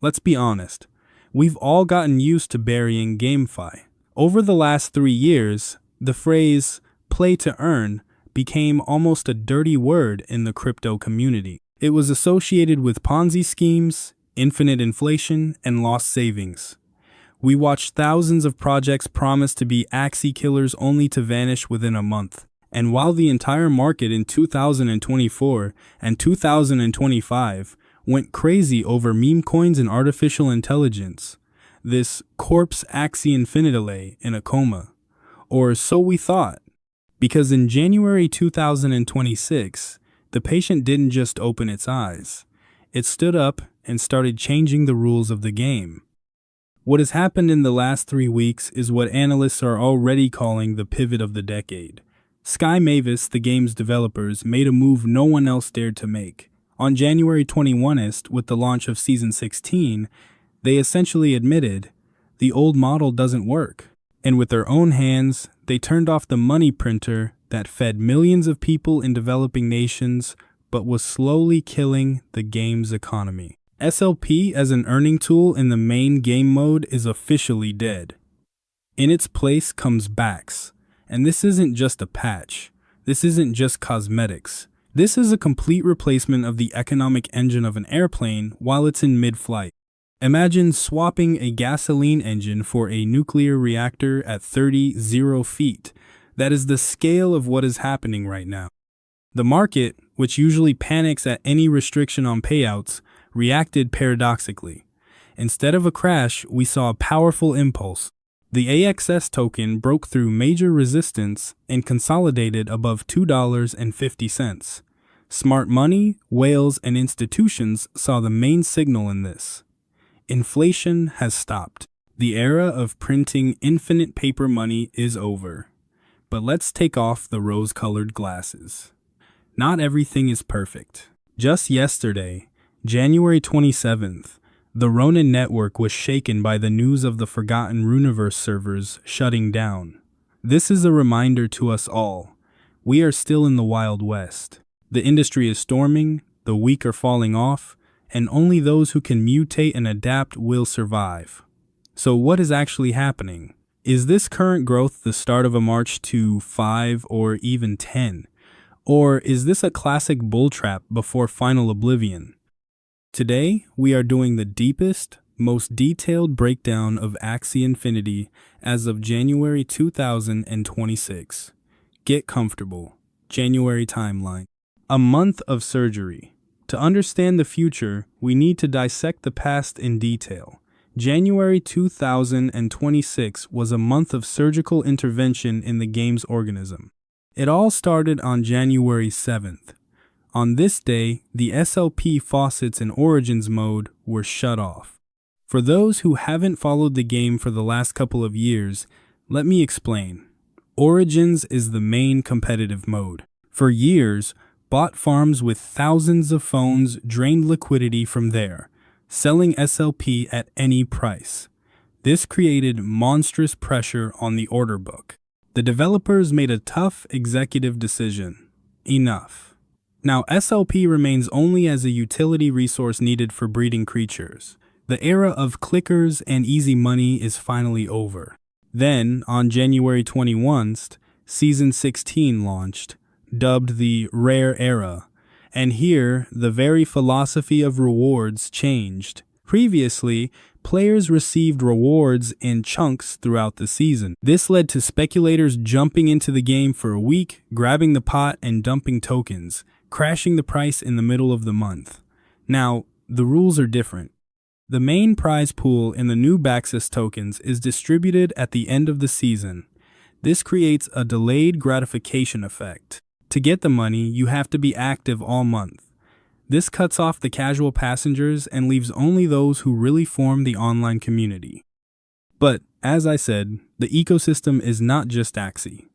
Let's be honest. We've all gotten used to burying GameFi. Over the last 3 years, the phrase play to earn became almost a dirty word in the crypto community. It was associated with Ponzi schemes, infinite inflation, and lost savings. We watched thousands of projects promise to be Axie killers only to vanish within a month. And while the entire market in 2024 and 2025 went crazy over meme coins and artificial intelligence, this corpse Axie infinitum in a coma. Or so we thought. Because in January 2026, the patient didn't just open its eyes. It stood up and started changing the rules of the game. What has happened in the last 3 weeks is what analysts are already calling the pivot of the decade. Sky Mavis, the game's developers, made a move no one else dared to make. On January 21st, with the launch of Season 16, they essentially admitted, the old model doesn't work. And with their own hands, they turned off the money printer that fed millions of people in developing nations, but was slowly killing the game's economy. SLP as an earning tool in the main game mode is officially dead. In its place comes bAXS. And this isn't just a patch. This isn't just cosmetics. This is a complete replacement of the economic engine of an airplane while it's in mid-flight. Imagine swapping a gasoline engine for a nuclear reactor at 30 feet. That is the scale of what is happening right now. The market, which usually panics at any restriction on payouts, reacted paradoxically. Instead of a crash, we saw a powerful impulse. The AXS token broke through major resistance and consolidated above $2.50. Smart money, whales, and institutions saw the main signal in this. Inflation has stopped. The era of printing infinite paper money is over. But let's take off the rose-colored glasses. Not everything is perfect. Just yesterday, January 27th, the Ronin network was shaken by the news of the Forgotten Runiverse servers shutting down. This is a reminder to us all. We are still in the Wild West. The industry is storming, the weak are falling off, and only those who can mutate and adapt will survive. So what is actually happening? Is this current growth the start of a march to 5 or even 10? Or is this a classic bull trap before final oblivion? Today, we are doing the deepest, most detailed breakdown of Axie Infinity as of January 2026. Get comfortable. January timeline. A month of surgery. To understand the future, we need to dissect the past in detail. January 2026 was a month of surgical intervention in the game's organism. It all started on January 7th. On this day, the SLP faucets in Origins mode were shut off. For those who haven't followed the game for the last couple of years, let me explain. Origins is the main competitive mode. For years, bot farms with thousands of phones drained liquidity from there, selling SLP at any price. This created monstrous pressure on the order book. The developers made a tough executive decision. Enough. Now, SLP remains only as a utility resource needed for breeding creatures. The era of clickers and easy money is finally over. Then, on January 21st, Season 16 launched, dubbed the Rare Era. And here, the very philosophy of rewards changed. Previously, players received rewards in chunks throughout the season. This led to speculators jumping into the game for a week, grabbing the pot and dumping tokens, crashing the price in the middle of the month. Now, the rules are different. The main prize pool in the new bAXS tokens is distributed at the end of the season. This creates a delayed gratification effect. To get the money, you have to be active all month. This cuts off the casual passengers and leaves only those who really form the online community. But, as I said, the ecosystem is not just Axie.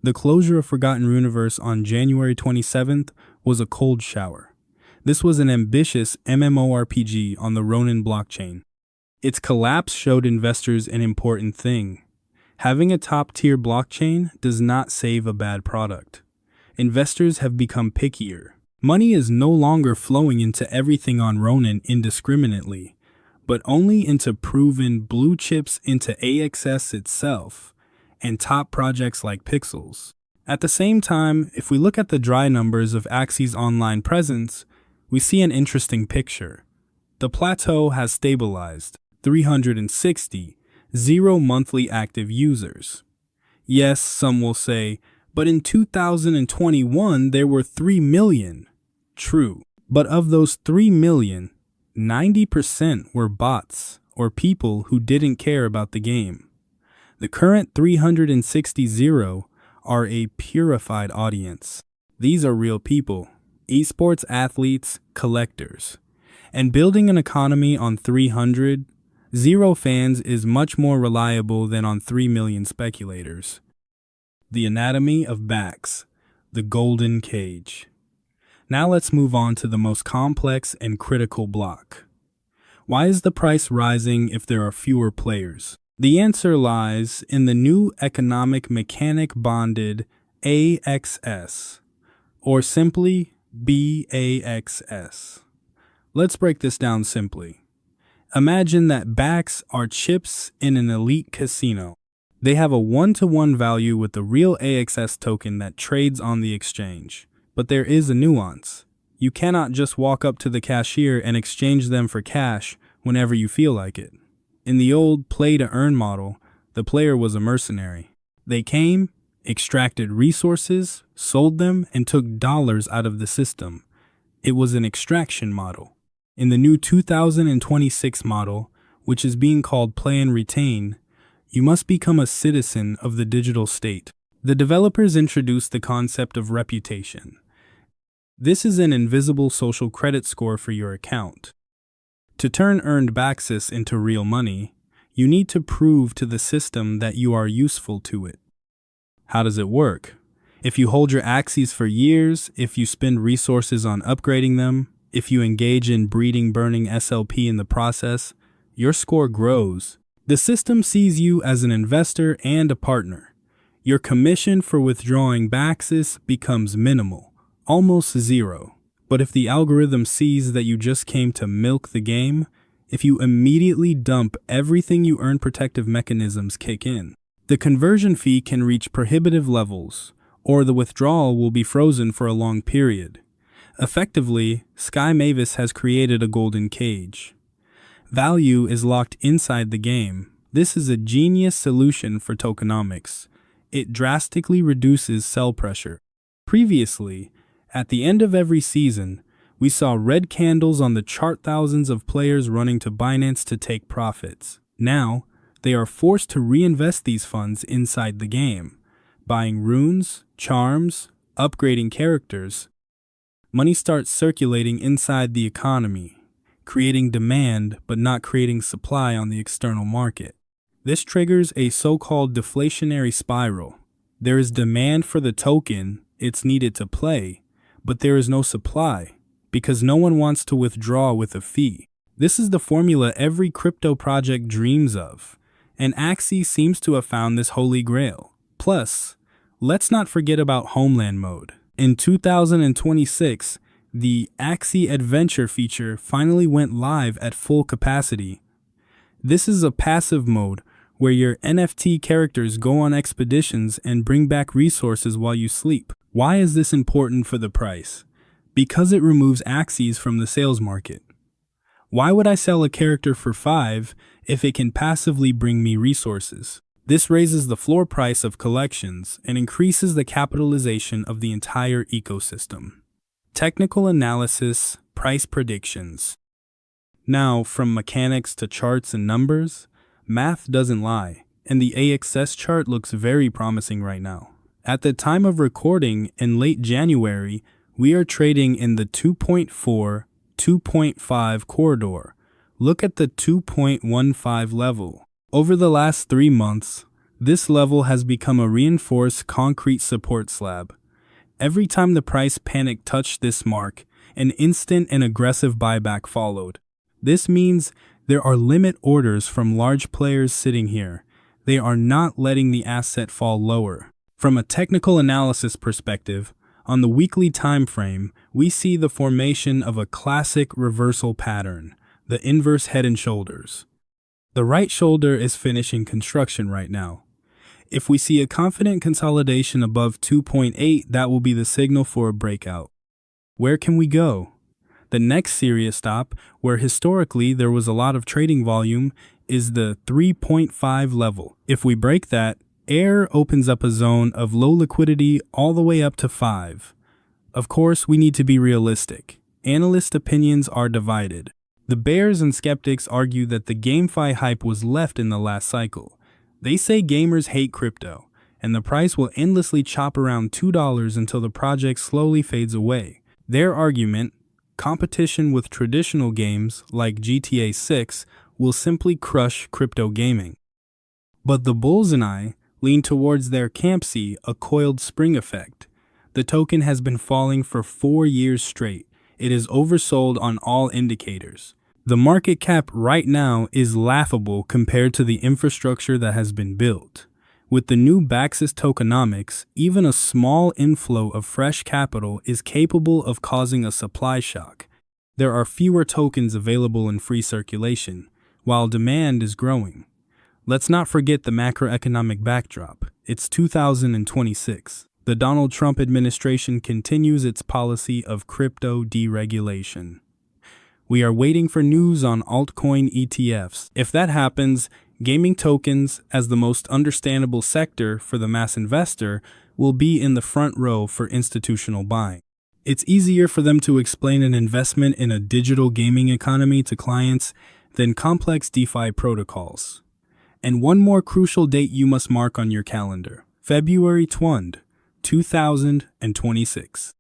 The closure of Forgotten Runiverse on January 27th was a cold shower. This was an ambitious MMORPG on the Ronin blockchain. Its collapse showed investors an important thing. Having a top-tier blockchain does not save a bad product. Investors have become pickier. Money is no longer flowing into everything on Ronin indiscriminately, but only into proven blue chips into AXS itself and top projects like Pixels. At the same time, if we look at the dry numbers of Axie's online presence, we see an interesting picture. The plateau has stabilized, 360, 0 monthly active users. Yes, some will say, but in 2021 there were 3 million. True, but of those 3 million, 90% were bots or people who didn't care about the game. The current 360 are a purified audience. These are real people, esports athletes, collectors. And building an economy on 300 fans is much more reliable than on 3 million speculators. The anatomy of bAXS, the golden cage. Now let's move on to the most complex and critical block. Why is the price rising if there are fewer players? The answer lies in the new economic mechanic bonded AXS, or simply bAXS. Let's break this down simply. Imagine that bAXS are chips in an elite casino. They have a one-to-one value with the real AXS token that trades on the exchange. But there is a nuance. You cannot just walk up to the cashier and exchange them for cash whenever you feel like it. In the old play-to-earn model, the player was a mercenary. They came, extracted resources, sold them, and took dollars out of the system. It was an extraction model. In the new 2026 model, which is being called play and retain, you must become a citizen of the digital state. The developers introduced the concept of reputation. This is an invisible social credit score for your account. To turn earned bAXS into real money, you need to prove to the system that you are useful to it. How does it work? If you hold your Axies for years, if you spend resources on upgrading them, if you engage in breeding burning SLP in the process, your score grows. The system sees you as an investor and a partner. Your commission for withdrawing bAXS becomes minimal, almost zero. But if the algorithm sees that you just came to milk the game, if you immediately dump everything you earn, protective mechanisms kick in. The conversion fee can reach prohibitive levels, or the withdrawal will be frozen for a long period. Effectively, Sky Mavis has created a golden cage. Value is locked inside the game. This is a genius solution for tokenomics. It drastically reduces sell pressure. Previously, at the end of every season, we saw red candles on the chart, thousands of players running to Binance to take profits. Now, they are forced to reinvest these funds inside the game, buying runes, charms, upgrading characters. Money starts circulating inside the economy, creating demand but not creating supply on the external market. This triggers a so-called deflationary spiral. There is demand for the token, it's needed to play, but there is no supply, because no one wants to withdraw with a fee. This is the formula every crypto project dreams of, and Axie seems to have found this holy grail. Plus, let's not forget about Homeland mode. In 2026, the Axie Adventure feature finally went live at full capacity. This is a passive mode where your NFT characters go on expeditions and bring back resources while you sleep. Why is this important for the price? Because it removes Axies from the sales market. Why would I sell a character for 5 if it can passively bring me resources? This raises the floor price of collections and increases the capitalization of the entire ecosystem. Technical analysis, price predictions. Now, from mechanics to charts and numbers, math doesn't lie, and the AXS chart looks very promising right now. At the time of recording in late January, we are trading in the 2.4, 2.5 corridor. Look at the 2.15 level. Over the last 3 months, this level has become a reinforced concrete support slab. Every time the price panic touched this mark, an instant and aggressive buyback followed. This means there are limit orders from large players sitting here. They are not letting the asset fall lower. From a technical analysis perspective, on the weekly time frame, we see the formation of a classic reversal pattern. the inverse head and shoulders. The right shoulder is finishing construction right now. If we see a confident consolidation above 2.8, that will be the signal for a breakout. Where can we go? The next serious stop, where historically there was a lot of trading volume, is the 3.5 level. If we break that, air opens up a zone of low liquidity all the way up to 5. Of course, we need to be realistic. Analyst opinions are divided. The bears and skeptics argue that the GameFi hype was left in the last cycle. They say gamers hate crypto, and the price will endlessly chop around $2 until the project slowly fades away. Their argument, competition with traditional games like GTA 6 will simply crush crypto gaming. But the bulls and I lean towards their Axie, a coiled spring effect. The token has been falling for 4 years straight. It is oversold on all indicators. The market cap right now is laughable compared to the infrastructure that has been built. With the new bAXS tokenomics, even a small inflow of fresh capital is capable of causing a supply shock. There are fewer tokens available in free circulation, while demand is growing. Let's not forget the macroeconomic backdrop. It's 2026. The Donald Trump administration continues its policy of crypto deregulation. We are waiting for news on altcoin ETFs. If that happens, gaming tokens, as the most understandable sector for the mass investor, will be in the front row for institutional buying. It's easier for them to explain an investment in a digital gaming economy to clients than complex DeFi protocols. And one more crucial date you must mark on your calendar: February 20, 2026.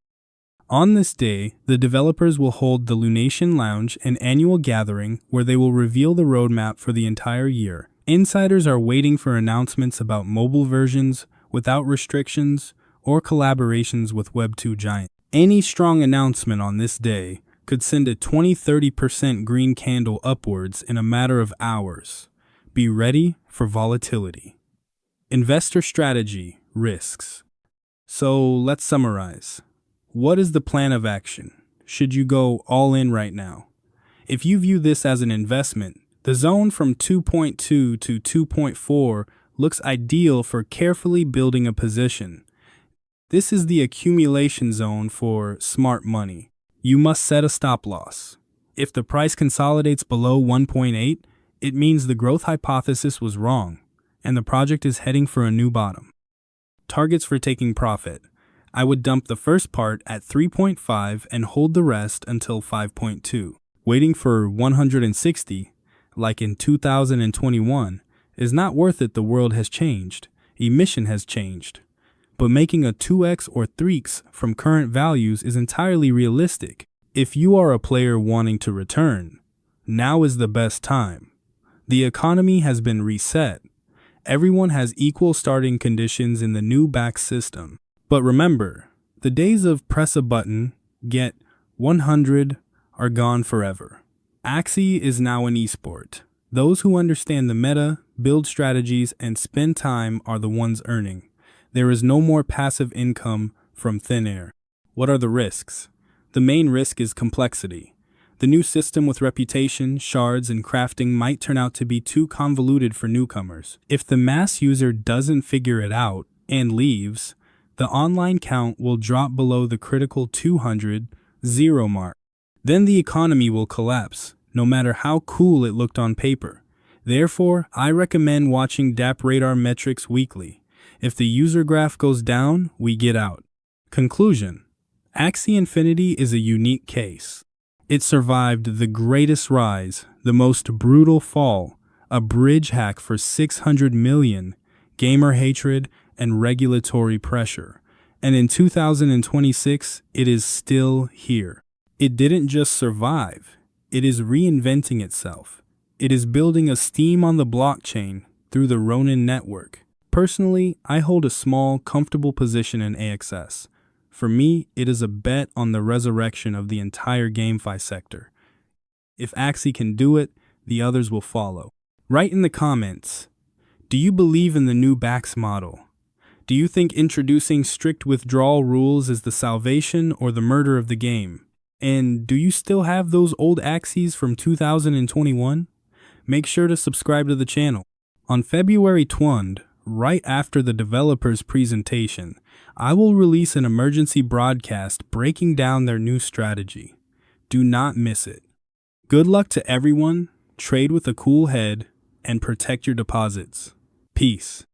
On this day, the developers will hold the Lunation Lounge, an annual gathering where they will reveal the roadmap for the entire year. Insiders are waiting for announcements about mobile versions without restrictions or collaborations with Web2 giants. Any strong announcement on this day could send a 20-30% green candle upwards in a matter of hours. Be ready for volatility. Investor strategy, risks. So let's summarize. What is the plan of action? Should you go all in right now? If you view this as an investment, the zone from 2.2 to 2.4 looks ideal for carefully building a position. This is the accumulation zone for smart money. You must set a stop loss. If the price consolidates below 1.8, it means the growth hypothesis was wrong, and the project is heading for a new bottom. Targets for taking profit. I would dump the first part at 3.5 and hold the rest until 5.2. Waiting for 160, like in 2021, is not worth it. The world has changed. Emission has changed. But making a 2x or 3x from current values is entirely realistic. If you are a player wanting to return, now is the best time. The economy has been reset. Everyone has equal starting conditions in the new bAXS system. But remember, the days of press a button, get 100 are gone forever. Axie is now an esport. Those who understand the meta, build strategies, and spend time are the ones earning. There is no more passive income from thin air. What are the risks? The main risk is complexity. The new system with reputation, shards, and crafting might turn out to be too convoluted for newcomers. If the mass user doesn't figure it out and leaves, the online count will drop below the critical 200 mark. Then the economy will collapse, no matter how cool it looked on paper. Therefore, I recommend watching DApp Radar metrics weekly. If the user graph goes down, we get out. Conclusion: Axie Infinity is a unique case. It survived the greatest rise, the most brutal fall, a bridge hack for 600 million, gamer hatred, and regulatory pressure. And in 2026, it is still here. It didn't just survive, it is reinventing itself. It is building a steam on the blockchain through the Ronin network. Personally, I hold a small, comfortable position in AXS. For me, it is a bet on the resurrection of the entire GameFi sector. If Axie can do it, the others will follow. Write in the comments, do you believe in the new bAXS model? Do you think introducing strict withdrawal rules is the salvation or the murder of the game? And do you still have those old Axies from 2021? Make sure to subscribe to the channel. On February 20th, right after the developer's presentation, I will release an emergency broadcast breaking down their new strategy. Do not miss it. Good luck to everyone, trade with a cool head, and protect your deposits. Peace.